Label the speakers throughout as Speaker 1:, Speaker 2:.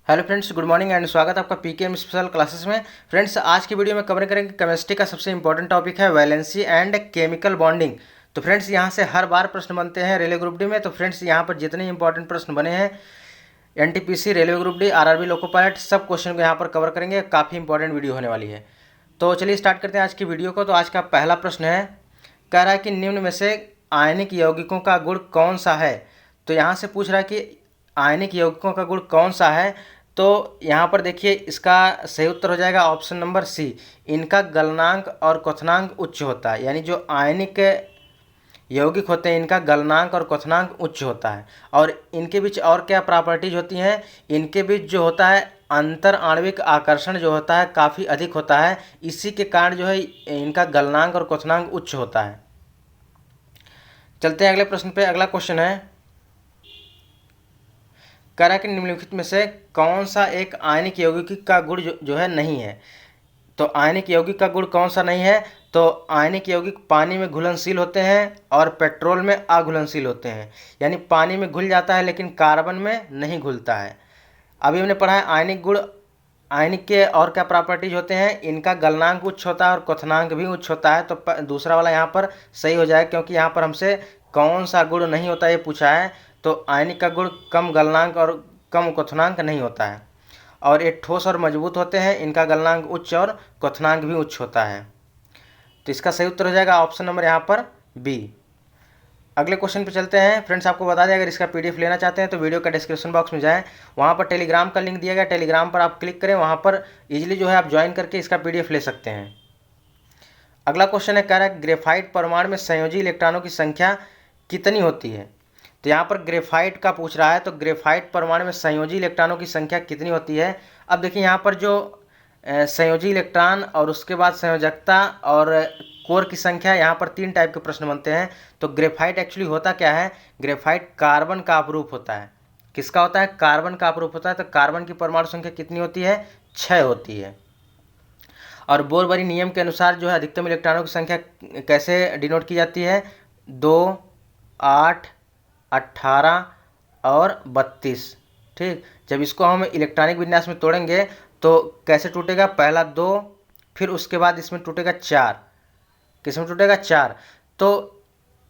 Speaker 1: Hello friends, good morning and स्वागत है आपका पीकेएम स्पेशल क्लासेस में। फ्रेंड्स, आज की वीडियो में कवर करेंगे केमिस्ट्री का सबसे इंपॉर्टेंट टॉपिक है वैलेंसी एंड केमिकल बॉन्डिंग। तो फ्रेंड्स, यहाँ से हर बार प्रश्न बनते हैं रेलवे ग्रुप डी में। तो फ्रेंड्स, यहाँ पर जितने इंपॉर्टेंट प्रश्न बने हैं NTPC, railway group D, RRB, loco pilot, सब क्वेश्चन को यहाँ पर कवर करेंगे। काफ़ी इंपॉर्टेंट वीडियो होने वाली है। तो चलिए स्टार्ट करते हैं आज की वीडियो को। तो आज का पहला प्रश्न है, कह रहा है कि निम्न में से आयनिक यौगिकों का गुण कौन सा है। तो यहाँ से पूछ रहा है कि आयनिक यौगिकों का गुण कौन सा है। तो यहाँ पर देखिए, इसका सही उत्तर हो जाएगा ऑप्शन नंबर सी। इनका गलनांक और क्वथनांक उच्च होता है। यानी जो आयनिक यौगिक होते हैं इनका गलनांक और क्वथनांक उच्च होता है। और इनके बीच और क्या प्रॉपर्टीज होती हैं, इनके बीच जो होता है अंतर आणविक आकर्षण जो होता है काफ़ी अधिक होता है। इसी के कारण जो है इनका गलनांक और क्वथनांक उच्च होता है। चलते हैं अगले प्रश्न पे। अगला क्वेश्चन है, कह रहा है कि निम्नलिखित में से कौन सा एक आयनिक यौगिक का गुण जो है नहीं है। तो आयनिक यौगिक का गुण कौन सा नहीं है। तो आयनिक यौगिक पानी में घुलनशील होते हैं और पेट्रोल में अघुलनशील होते हैं। यानी पानी में घुल जाता है लेकिन कार्बन में नहीं घुलता है। अभी हमने पढ़ा है आयनिक गुण। आयनिक के और क्या प्रॉपर्टीज होते हैं, इनका गलनांक उच्च होता है और क्वथनांक भी उच्च होता है। तो दूसरा वाला यहाँ पर सही हो जाए, क्योंकि यहाँ पर हमसे कौन सा गुण नहीं होता ये पूछा है। तो आयनिक का गुण कम गलनांक और कम क्वथनांक नहीं होता है। और ये ठोस और मजबूत होते हैं, इनका गलनांक उच्च और क्वथनांक भी उच्च होता है। तो इसका सही उत्तर हो जाएगा ऑप्शन नंबर यहाँ पर बी। अगले क्वेश्चन पे चलते हैं। फ्रेंड्स, आपको बता दें, अगर इसका पीडीएफ लेना चाहते हैं तो वीडियो का डिस्क्रिप्शन बॉक्स में जाएं, वहाँ पर टेलीग्राम का लिंक दिया गया, टेलीग्राम पर आप क्लिक करें, वहाँ पर इजीली जो है आप ज्वाइन करके इसका पीडीएफ ले सकते हैं। अगला क्वेश्चन है, कह रहा है ग्रेफाइट परमाणु में संयोजी इलेक्ट्रॉनों की संख्या कितनी होती है। तो यहाँ पर ग्रेफाइट का पूछ रहा है। तो ग्रेफाइट परमाणु में संयोजी इलेक्ट्रॉनों की संख्या कितनी होती है। अब देखिए, यहाँ पर जो संयोजी इलेक्ट्रॉन और उसके बाद संयोजकता और कोर की संख्या, यहाँ पर तीन टाइप के प्रश्न बनते हैं। तो ग्रेफाइट एक्चुअली होता क्या है, ग्रेफाइट कार्बन का अपरूप होता है। किसका होता है, कार्बन का अपरूप होता है। तो कार्बन की परमाणु संख्या कितनी होती है, 6 होती है। और बोरबरी नियम के अनुसार जो है अधिकतम इलेक्ट्रॉनों की संख्या कैसे डिनोट की जाती है, 2, 8, 18 और 32। ठीक, जब इसको हम इलेक्ट्रॉनिक विन्यास में तोड़ेंगे तो कैसे टूटेगा, पहला 2, फिर उसके बाद इसमें टूटेगा 4। किसमें टूटेगा, 4। तो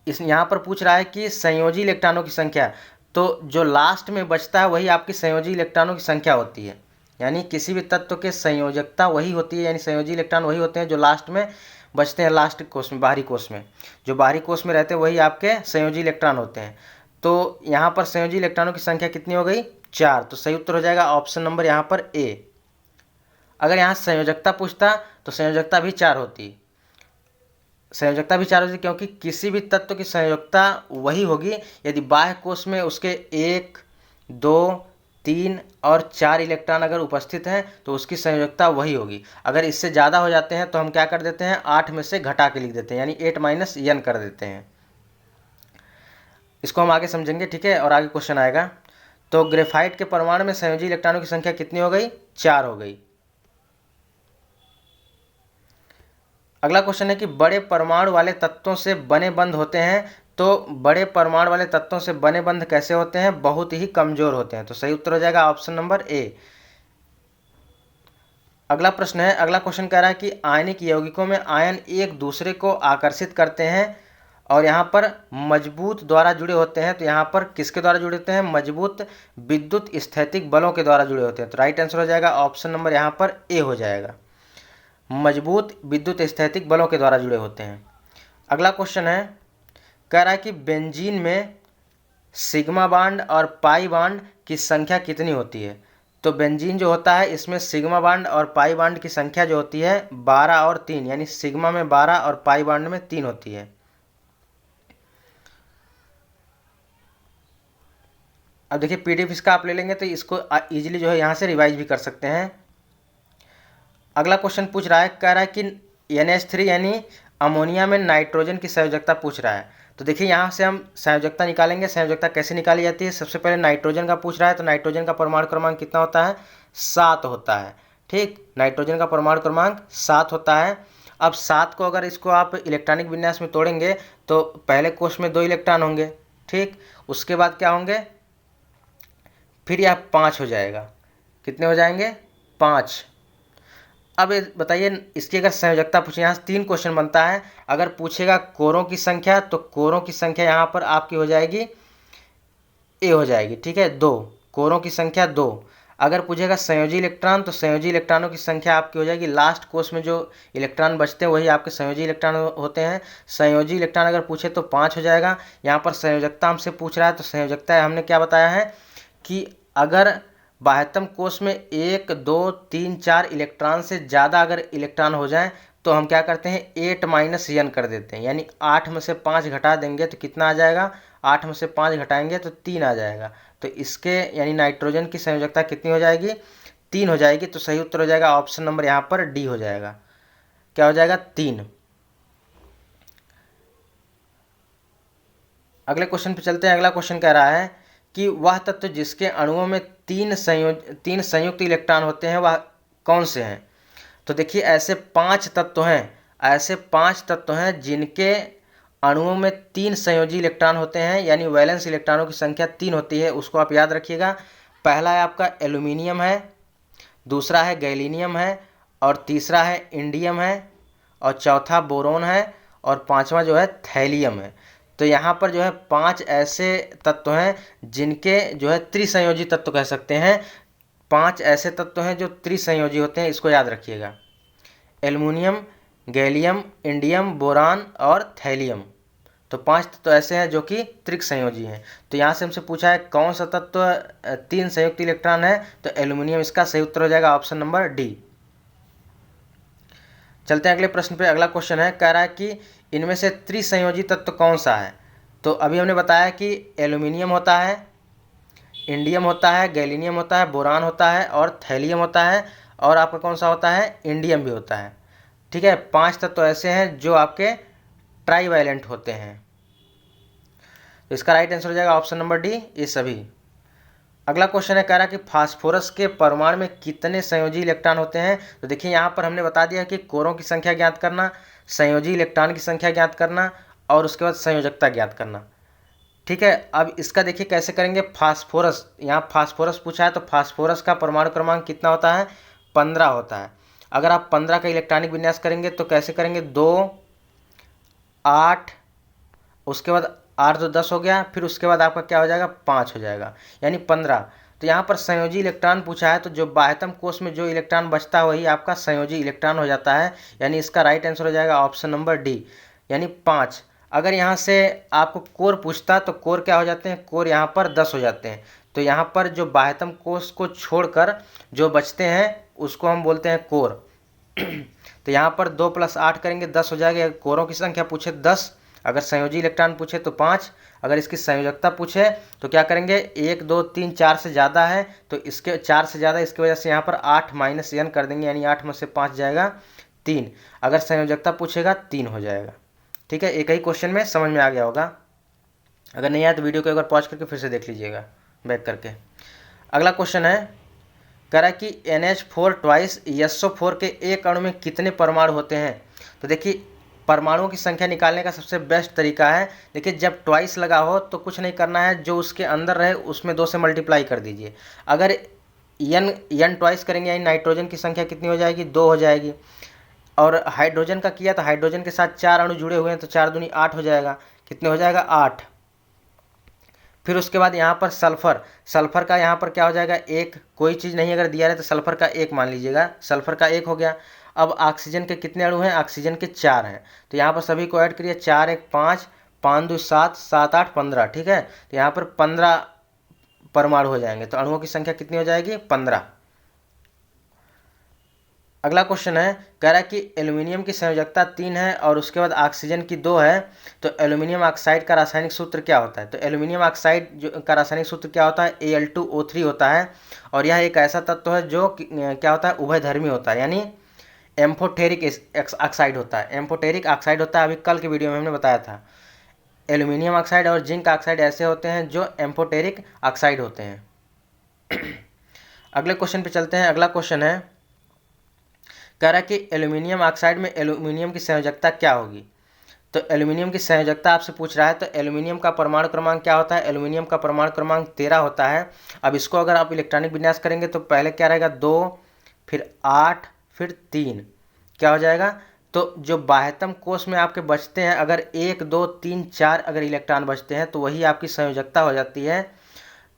Speaker 1: इस यहाँ पर पूछ रहा है कि संयोजी इलेक्ट्रॉनों की संख्या। तो जो लास्ट में बचता है वही आपकी संयोजी इलेक्ट्रॉनों की संख्या होती है। यानी किसी भी तत्व के संयोजकता वही होती है, यानी संयोजी इलेक्ट्रॉन वही होते हैं जो लास्ट में बचते हैं, लास्ट कोष में, बाहरी कोष में। जो बाहरी कोष में रहते हैं वही आपके संयोजी इलेक्ट्रॉन होते हैं। तो यहाँ पर संयोजी इलेक्ट्रॉनों की संख्या कितनी हो गई, 4। तो सही उत्तर हो जाएगा ऑप्शन नंबर यहाँ पर ए। अगर यहाँ संयोजकता पूछता तो संयोजकता भी 4 होती। संयोजकता भी 4 होती, क्योंकि किसी भी तत्व की संयोजकता वही होगी यदि बाह्य कोष में उसके 1, 2, 3 और 4 इलेक्ट्रॉन अगर उपस्थित हैं तो उसकी संयोजकता वही होगी। अगर इससे ज़्यादा हो जाते हैं तो हम क्या कर देते हैं, 8 में से घटा के लिख देते हैं, यानी 8 - n कर देते हैं। इसको हम आगे समझेंगे, ठीक है। और आगे क्वेश्चन आएगा। तो ग्रेफाइट के परमाणु में संयोजी इलेक्ट्रॉनों की संख्या कितनी हो गई, 4 हो गई। अगला क्वेश्चन है कि बड़े परमाणु वाले तत्वों से बने बंध होते हैं। तो बड़े परमाणु वाले तत्वों से बने बंध कैसे होते हैं, बहुत ही कमजोर होते हैं। तो सही उत्तर हो जाएगा ऑप्शन नंबर ए। अगला प्रश्न है, अगला क्वेश्चन कह रहा है कि आयनिक यौगिकों में आयन एक दूसरे को आकर्षित करते हैं और यहाँ पर मजबूत द्वारा जुड़े होते हैं। तो यहाँ पर किसके द्वारा जुड़े होते हैं, मजबूत विद्युत स्थैतिक बलों के द्वारा जुड़े होते हैं। तो राइट आंसर हो जाएगा ऑप्शन नंबर यहाँ पर ए हो जाएगा, मजबूत विद्युत स्थैतिक बलों के द्वारा जुड़े होते हैं। अगला क्वेश्चन है, कह रहा है कि बेंजीन में सिग्मा बांड और पाई बांड की संख्या कितनी होती है। तो बेंजीन जो होता है इसमें सिग्मा बांड और पाई बांड की संख्या जो होती है 12 और 3, यानी सिग्मा में 12 और पाई बांड में 3 होती है। अब देखिए, पीडीएफ इसका आप ले लेंगे तो इसको इजीली जो है यहाँ से रिवाइज भी कर सकते हैं। अगला क्वेश्चन पूछ रहा है, कह रहा है कि NH3 यानी अमोनिया में नाइट्रोजन की संयोजकता पूछ रहा है। तो देखिए, यहाँ से हम संयोजकता निकालेंगे। संयोजकता कैसे निकाली जाती है, सबसे पहले नाइट्रोजन का पूछ रहा है। तो नाइट्रोजन का परमाणु क्रमांक कितना होता है, 7 होता है। ठीक, नाइट्रोजन का परमाणु क्रमांक 7 होता है। अब 7 को अगर इसको आप इलेक्ट्रॉनिक विन्यास में तोड़ेंगे तो पहले कोष में 2 इलेक्ट्रॉन होंगे। ठीक, उसके बाद क्या होंगे, फिर यह 5 हो जाएगा। कितने हो जाएंगे? 5। अब ये बताइए इसकी अगर संयोजकता पूछे, यहाँ से 3 क्वेश्चन बनता है। अगर पूछेगा कोरों की संख्या तो कोरों की संख्या यहाँ पर आपकी हो जाएगी ए हो जाएगी, ठीक है, 2। कोरों की संख्या 2। अगर पूछेगा संयोजी इलेक्ट्रॉन तो संयोजी इलेक्ट्रॉनों की संख्या आपकी हो जाएगी, लास्ट कोष में जो इलेक्ट्रॉन बचते हैं वही आपके संयोजी इलेक्ट्रॉन होते हैं। संयोजी इलेक्ट्रॉन अगर पूछे तो 5 हो जाएगा। यहाँ पर संयोजकता हमसे पूछ रहा है तो संयोजकता हमने क्या बताया है कि अगर बाह्यतम कोष में 1 2 3 4 इलेक्ट्रॉन से ज़्यादा अगर इलेक्ट्रॉन हो जाएं तो हम क्या करते हैं 8 माइनस n कर देते हैं, यानी 8 में से 5 घटा देंगे तो कितना आ जाएगा? 8 में से 5 घटाएंगे तो 3 आ जाएगा। तो इसके यानी नाइट्रोजन की संयोजकता कितनी हो जाएगी? 3 हो जाएगी। तो सही उत्तर हो जाएगा ऑप्शन नंबर यहाँ पर डी हो जाएगा। क्या हो जाएगा? 3। अगले क्वेश्चन पे चलते हैं। अगला क्वेश्चन कह रहा है कि वह तत्व जिसके अणुओं में 3 संयुक्त इलेक्ट्रॉन होते हैं वह कौन से हैं? तो देखिए ऐसे 5 तत्व हैं जिनके अणुओं में 3 संयोजी इलेक्ट्रॉन होते हैं, यानी वैलेंस इलेक्ट्रॉनों की संख्या 3 होती है। उसको आप याद रखिएगा। पहला है आपका एल्यूमिनियम है, दूसरा है गैलीनियम है, और तीसरा है इंडियम है, और चौथा बोरोन है, और पांचवा जो है थैलियम है। तो यहाँ पर जो है 5 ऐसे तत्व हैं जिनके जो है त्रिसंयोजी तत्व कह सकते हैं। 5 ऐसे तत्व हैं जो त्रिसंयोजी होते हैं, इसको याद रखिएगा। एल्युमिनियम, गैलियम, इंडियम, बोरान और थैलियम। तो 5 तत्व ऐसे हैं जो कि त्रिक संयोजी हैं। तो यहाँ से हमसे पूछा है कौन सा तत्व 3 संयुक्त इलेक्ट्रॉन है, तो एल्युमिनियम इसका सही उत्तर हो जाएगा ऑप्शन नंबर डी। चलते हैं अगले प्रश्न पे। अगला क्वेश्चन है, कह रहा है कि इनमें से त्रिसंयोजी तत्व कौन सा है? तो अभी हमने बताया कि एल्युमिनियम होता है, इंडियम होता है, गैलीनियम होता है, बोरान होता है और थैलियम होता है, और आपका कौन सा होता है? इंडियम भी होता है। ठीक है, 5 तत्व ऐसे हैं जो आपके ट्राईवैलेंट होते हैं। तो इसका राइट आंसर हो जाएगा ऑप्शन नंबर डी, ये सभी। अगला क्वेश्चन है, कह रहा है कि फास्फोरस के परमाणु में कितने संयोजी इलेक्ट्रॉन होते हैं? तो देखिए यहाँ पर हमने बता दिया कि कोरों की संख्या ज्ञात करना, संयोजी इलेक्ट्रॉन की संख्या ज्ञात करना, और उसके बाद संयोजकता ज्ञात करना। ठीक है, अब इसका देखिए कैसे करेंगे। फास्फोरस, यहाँ फास्फोरस पूछा है तो फास्फोरस का परमाणु क्रमांक कितना होता है? 15 होता है। अगर आप 15 का इलेक्ट्रॉनिक विन्यास करेंगे तो कैसे करेंगे? 2 8, उसके बाद 8 तो 10 हो गया, फिर उसके बाद आपका क्या हो जाएगा? 5 हो जाएगा, यानी 15। तो यहाँ पर संयोजी इलेक्ट्रॉन पूछा है तो जो बाह्यतम कोष में जो इलेक्ट्रॉन बचता है वही आपका संयोजी इलेक्ट्रॉन हो जाता है, यानी इसका राइट आंसर हो जाएगा ऑप्शन नंबर डी, यानी 5। अगर यहाँ से आपको कोर पूछता तो कोर क्या हो जाते हैं? कोर यहाँ पर 10 हो जाते हैं। तो यहाँ पर जो बाह्यतम कोष को छोड़कर जो बचते हैं उसको हम बोलते हैं कोर। तो यहाँ पर 2 + 8 करेंगे 10 हो जाएगा। कोरों की संख्या पूछे 10, अगर संयोजी इलेक्ट्रॉन पूछे तो 5, अगर इसकी संयोजकता पूछे तो क्या करेंगे? 1 2 3 4 से ज़्यादा है तो इसके 4 से ज़्यादा, इसकी वजह से यहाँ पर 8 - n कर देंगे, यानी 8 में से 5 जाएगा 3। अगर संयोजकता पूछेगा 3 हो जाएगा। ठीक है, एक ही क्वेश्चन में समझ में आ गया होगा। अगर नहीं आया तो वीडियो को एक बार पॉज करके फिर से देख लीजिएगा बैक करके। अगला क्वेश्चन है, कह रहा है कि NH4 ट्वाइस SO4 के एक अणु में कितने परमाणु होते हैं? तो देखिए परमाणुओं की संख्या निकालने का सबसे बेस्ट तरीका है, देखिए जब ट्वाइस लगा हो तो कुछ नहीं करना है, जो उसके अंदर रहे उसमें 2 से मल्टीप्लाई कर दीजिए। अगर n ट्वाइस करेंगे यानी नाइट्रोजन की संख्या कितनी हो जाएगी? 2 हो जाएगी। और हाइड्रोजन का किया तो हाइड्रोजन के साथ 4 अणु जुड़े हुए हैं तो 4 दूनी 8 हो जाएगा। कितने हो जाएगा? 8। फिर उसके बाद यहाँ पर सल्फर का यहाँ पर क्या हो जाएगा? 1। कोई चीज़ नहीं अगर दिया रहे तो सल्फर का 1 मान लीजिएगा, सल्फर का 1 हो गया। अब ऑक्सीजन के कितने अणु हैं? ऑक्सीजन के 4 हैं, तो यहाँ पर सभी को ऐड करिए। 4 1 5, 5 2 7, 7 8 15। ठीक है, तो यहाँ पर 15 परमाणु हो जाएंगे, तो अणुओं की संख्या कितनी हो जाएगी? 15। अगला क्वेश्चन है, कह रहा है कि एल्यूमिनियम की संयोजकता 3 है और उसके बाद ऑक्सीजन की 2 है, तो एल्यूमिनियम ऑक्साइड का रासायनिक सूत्र क्या होता है? तो एल्यूमिनियम ऑक्साइड का रासायनिक सूत्र क्या होता है? Al2O3 होता है। और यह एक ऐसा तत्व है जो क्या होता है? उभयधर्मी होता है, यानी एम्फोटेरिक ऑक्साइड होता है। एम्फोटेरिक ऑक्साइड होता है, अभी कल के वीडियो में हमने बताया था। एल्यूमिनियम ऑक्साइड और जिंक ऑक्साइड ऐसे होते हैं जो एम्फोटेरिक ऑक्साइड होते हैं। अगले क्वेश्चन पे चलते हैं। अगला क्वेश्चन है, कह रहा है कि एल्यूमिनियम ऑक्साइड में एल्यूमिनियम की संयोजकता क्या होगी? तो एल्यूमिनियम की संयोजकता आपसे पूछ रहा है, तो एल्यूमिनियम का परमाणु क्रमांक क्या होता है? एल्यूमिनियम का परमाणु क्रमांक 13 होता है। अब इसको अगर आप इलेक्ट्रॉनिक विन्यास करेंगे तो पहले क्या रहेगा? 2, फिर 8, फिर 3, क्या हो जाएगा? तो जो बाह्यतम कोष में आपके बचते हैं, अगर 1, 2, 3, 4 अगर इलेक्ट्रॉन बचते हैं तो वही आपकी संयोजकता हो जाती है।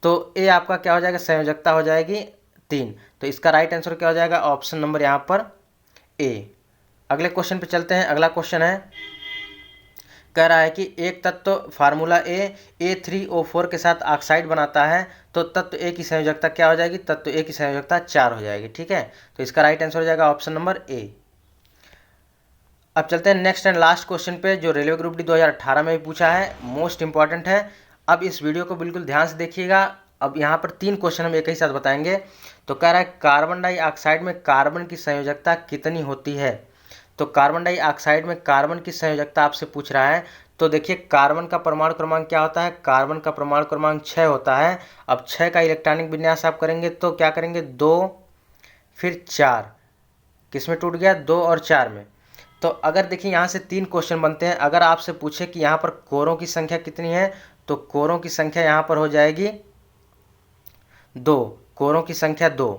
Speaker 1: तो ए आपका क्या हो जाएगा? संयोजकता हो जाएगी 3। तो इसका राइट आंसर क्या हो जाएगा? ऑप्शन नंबर यहाँ पर ए। अगले क्वेश्चन पे चलते हैं। अगला क्वेश्चन है, कह रहा है कि एक तत्व फार्मूला A3O4 के साथ ऑक्साइड बनाता है, तो तत्व ए की संयोजकता क्या हो जाएगी? तत्व ए की संयोजकता 4 हो जाएगी। ठीक है, तो इसका राइट आंसर हो जाएगा ऑप्शन नंबर ए। अब चलते हैं नेक्स्ट एंड लास्ट क्वेश्चन पे, जो रेलवे ग्रुप डी 2018 में भी पूछा है, मोस्ट इंपॉर्टेंट है। अब इस वीडियो को बिल्कुल ध्यान से देखिएगा। अब यहाँ पर 3 क्वेश्चन हम एक ही साथ बताएंगे। तो कह रहा है कार्बन डाइऑक्साइड में कार्बन की संयोजकता कितनी होती है? तो कार्बन डाइऑक्साइड में कार्बन की संयोजकता आपसे पूछ रहा है। तो देखिए, कार्बन का परमाणु क्रमांक क्या होता है? कार्बन का परमाणु क्रमांक 6 होता है। अब 6 का इलेक्ट्रॉनिक विन्यास आप करेंगे तो क्या करेंगे? 2, फिर 4, किस में टूट गया? 2 और 4 में। तो अगर देखिए यहाँ से 3 क्वेश्चन बनते हैं। अगर आपसे पूछे कि यहाँ पर कोरों की संख्या कितनी है, तो कोरों की संख्या यहाँ पर हो जाएगी 2, कोरों की संख्या 2।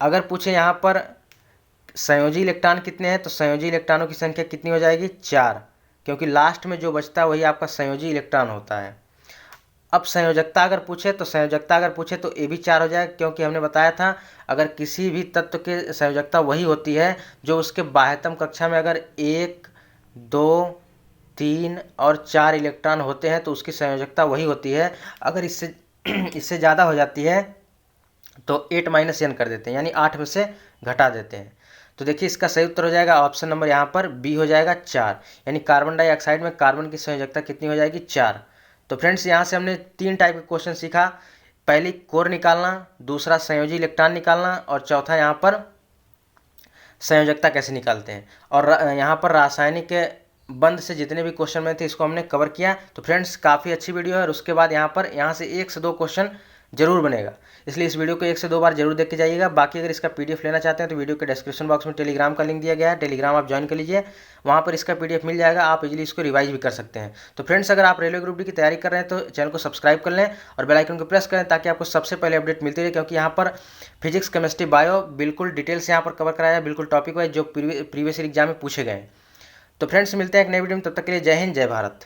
Speaker 1: अगर पूछे यहाँ पर संयोजी इलेक्ट्रॉन कितने हैं, तो संयोजी इलेक्ट्रॉनों की संख्या कितनी हो जाएगी? 4, क्योंकि लास्ट में जो बचता है वही आपका संयोजी इलेक्ट्रॉन होता है। अब संयोजकता अगर पूछे तो ए भी 4 हो जाएगा, क्योंकि हमने बताया था अगर किसी भी तत्व की संयोजकता वही होती है जो उसके बाह्यतम कक्षा में अगर 1, 2, 3 और 4 इलेक्ट्रॉन होते हैं तो उसकी संयोजकता वही होती है। अगर इससे ज़्यादा हो जाती है तो 8 - n कर देते हैं, यानी 8 में से घटा देते हैं। तो देखिए, इसका सही उत्तर हो जाएगा ऑप्शन नंबर यहाँ पर बी हो जाएगा 4, यानी कार्बन डाइऑक्साइड में कार्बन की संयोजकता कितनी हो जाएगी? 4। तो फ्रेंड्स, यहाँ से हमने 3 टाइप के क्वेश्चन सीखा। पहली कोर निकालना, दूसरा संयोजी इलेक्ट्रॉन निकालना, और चौथा यहाँ पर संयोजकता कैसे निकालते हैं। और यहाँ पर रासायनिक के बंद से जितने भी क्वेश्चन में थे इसको हमने कवर किया। तो फ्रेंड्स, काफ़ी अच्छी वीडियो है। और उसके बाद यहाँ से 1 से 2 क्वेश्चन जरूर बनेगा, इसलिए इस वीडियो को 1 से 2 बार जरूर देख के जाइएगा। बाकी अगर इसका पीडीएफ लेना चाहते हैं तो वीडियो के डिस्क्रिप्शन बॉक्स में टेलीग्राम का लिंक दिया गया है, टेलीग्राम आप ज्वाइन कर लीजिए, वहाँ पर इसका पीडीएफ मिल जाएगा। आप इजीली इसको रिवाइज भी कर सकते हैं। तो फ्रेंड्स, अगर आप रेलवे ग्रुप डी की तैयारी कर रहे हैं तो चैनल को सब्सक्राइब कर लें और बेल आइकन को प्रेस करें, ताकि आपको सबसे पहले अपडेट मिलती रहे, क्योंकि यहाँ पर फिजिक्स, केमिस्ट्री, बायो बिल्कुल डिटेल्स यहाँ पर कवर कराया है, बिल्कुल टॉपिक वाइज जो प्रीवियस एग्जाम में पूछे गए हैं। तो फ्रेंड्स, मिलते हैं एक नई वीडियो में, तब तक के लिए जय हिंद, जय भारत।